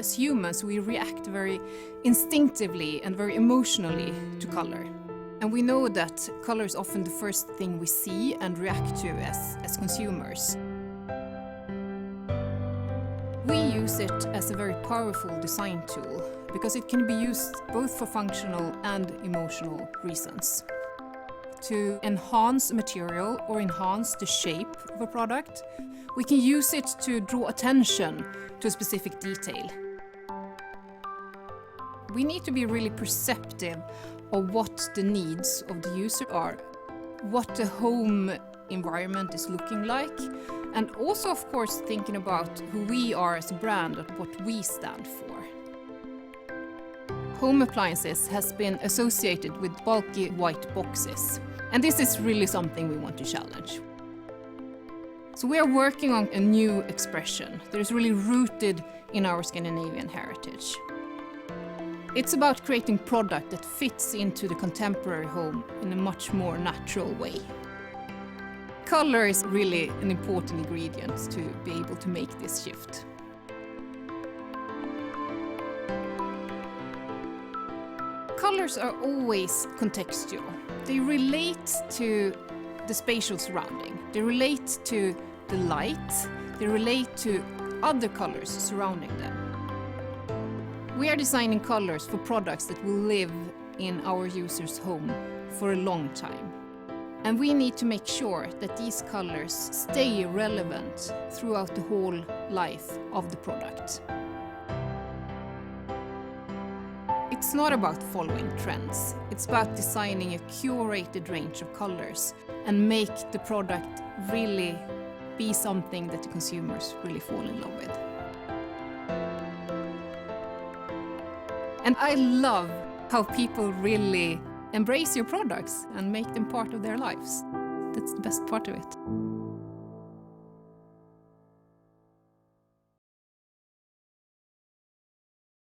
as humans, we react very instinctively and very emotionally to color. And we know that color is often the first thing we see and react to as consumers. We use it as a very powerful design tool because it can be used both for functional and emotional reasons. To enhance a material or enhance the shape of a product, we can use it to draw attention to a specific detail. We need to be really perceptive of what the needs of the user are, what the home environment is looking like, and also, of course, thinking about who we are as a brand and what we stand for. Home appliances has been associated with bulky white boxes, and this is really something we want to challenge. So we are working on a new expression that is really rooted in our Scandinavian heritage. It's about creating product that fits into the contemporary home in a much more natural way. Color is really an important ingredient to be able to make this shift. Colors are always contextual. They relate to the spatial surrounding. They relate to the light. They relate to other colors surrounding them. We are designing colors for products that will live in our users' home for a long time. And we need to make sure that these colors stay relevant throughout the whole life of the product. It's not about following trends. It's about designing a curated range of colors and make the product really be something that the consumers really fall in love with. And I love how people really embrace your products and make them part of their lives. That's the best part of it.